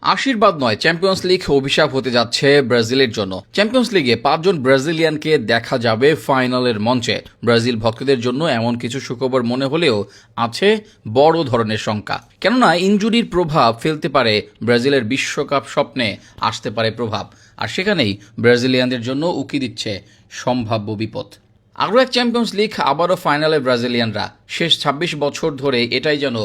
আশীর্বাদ নয়, champions league অভিশাপ হতে যাচ্ছে ব্রাজিলের জন্য। চ্যাম্পিয়ন্স লিগে 5 জন ব্রাজিলিয়ানকে দেখা যাবে ফাইনালের মঞ্চে। ব্রাজিল ভক্তদের জন্য এমন কিছু সুখবর মনে হলেও আছে বড় ধরনের শঙ্কা, কেননা ইনজুরির প্রভাব ফেলতে পারে ব্রাজিলের বিশ্বকাপ স্বপ্নে, আসতে পারে প্রভাব। আর সেখানেই ব্রাজিলিয়ানদের জন্য উকি দিচ্ছে সম্ভাব্য বিপদ। আরও এক চ্যাম্পিয়ন্স লিগ, আবারও ফাইনালে ব্রাজিলিয়ানরা। শেষ ২৬ বছর ধরে এটাই যেন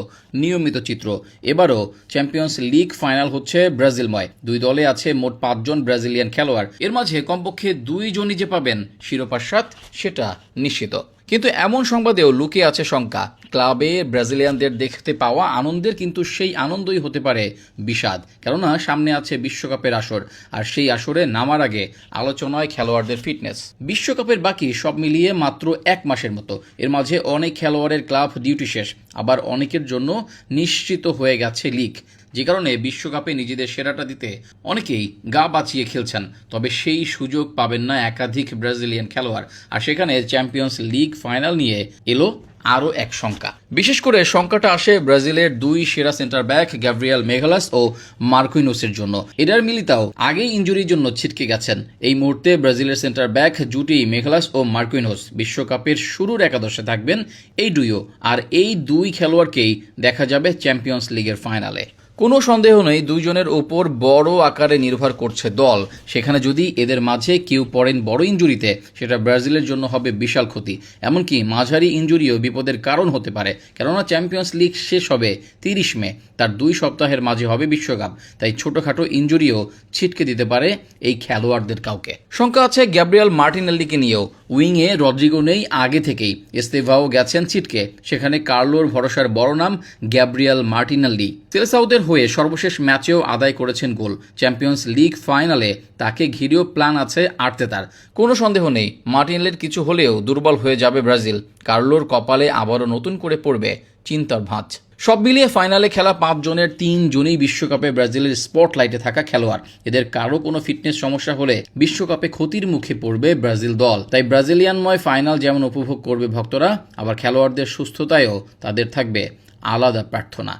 নিয়মিত চিত্র। এবারও চ্যাম্পিয়ন্স লিগ ফাইনাল হচ্ছে ব্রাজিলময়। দুই দলে আছে মোট 5 জন ব্রাজিলিয়ান খেলোয়াড়। এর মাঝে কমপক্ষে 2 জনই যে পাবেন শিরোপার স্বাদ, সেটা নিশ্চিত। কিন্তু এমন সংবাদেও লুকিয়ে আছে শঙ্কা। ক্লাবে ব্রাজিলিয়ানদের দেখতে পাওয়া আনন্দের, কিন্তু সেই আনন্দই হতে পারে বিষাদ, কেননা সামনে আছে বিশ্বকাপের আসর। আর সেই আসরে নামার আগে আলোচনায় খেলোয়াড়দের ফিটনেস। বিশ্বকাপের বাকি সব মিলিয়ে মাত্র 1 মাসের মতো। এর মাঝে অনেক খেলোয়াড়ের ক্লাব ডিউটি শেষ, আবার অনেকের জন্য নিশ্চিত হয়ে গেছে লিগ, যে কারণে বিশ্বকাপে নিজেদের সেরাটা দিতে অনেকেই গা বাঁচিয়ে খেলছেন। তবে সেই সুযোগ পাবেন না একাধিক ব্রাজিলিয়ান খেলোয়াড়। আর সেখানে চ্যাম্পিয়ন্স লিগ ফাইনাল নিয়ে এলো আরও এক শঙ্কা। বিশেষ করে শঙ্কাটা আসে ব্রাজিলের 2 সেরা সেন্টার ব্যাক গ্যাব্রিয়েল মেগালাস ও মার্কুইনোসের জন্য। এডার মিলিতাও আগেই ইনজুরির জন্য ছিটকে গেছেন। এই মুহূর্তে ব্রাজিলের সেন্টার ব্যাক জুটি মেগালাস ও মার্কুইনোস বিশ্বকাপের শুরুর একাদশে থাকবেন এই দুইও। আর এই 2 খেলোয়াড়কেই দেখা যাবে চ্যাম্পিয়ন্স লিগের ফাইনালে। কোনো সন্দেহ নেই, 2 জনের ওপর বড় আকারে নির্ভর করছে দল। সেখানে যদি এদের মাঝে কেউ পড়েন বড় ইনজুরিতে, সেটা ব্রাজিলের জন্য হবে বিশাল ক্ষতি। এমনকি মাঝারি ইনজুরিও বিপদের কারণ হতে পারে, কেননা চ্যাম্পিয়ন্স লিগ শেষ হবে 30 মে। তার 2 সপ্তাহের মাঝে হবে বিশ্বকাপ। তাই ছোটখাটো ইনজুরিও ছিটকে দিতে পারে এই খেলোয়াড়দের কাউকে। শঙ্কা আছে গ্যাব্রিয়েল মার্টিনেল্লিকে নিয়েও। উইংয়ে রদ্রিগো নেই আগে থেকেই, এস্তেভাও গেছেন ছিটকে। সেখানে কার্লোর ভরসার বড় নাম গ্যাব্রিয়েল মার্টিনেল্লি। সেলেসাওদের হয়ে সর্বশেষ ম্যাচেও আদায় করেছেন গোল। চ্যাম্পিয়ন্স লিগ ফাইনালে তাকে ঘিরেও প্ল্যান আছে আর্তেতার। কোনো সন্দেহ নেই, মার্টিনেল্লির কিছু হলেও দুর্বল হয়ে যাবে ব্রাজিল। কার্লোর কপালে আবারও নতুন করে পড়বে চিন্তার ভাঁজ। সব মিলিয়ে ফাইনালে খেলা 5 জনের 3 জনই বিশ্বকাপে ব্রাজিলের স্পটলাইটে থাকা খেলোয়াড়। এদের কারো কোনো ফিটনেস সমস্যা হলে বিশ্বকাপে ক্ষতির মুখে পড়বে ব্রাজিল দল। তাই ব্রাজিলিয়ানময় ফাইনাল যেমন উপভোগ করবে ভক্তরা, আবার খেলোয়াড়দের সুস্থতায়ও তাদের থাকবে আলাদা প্রার্থনা।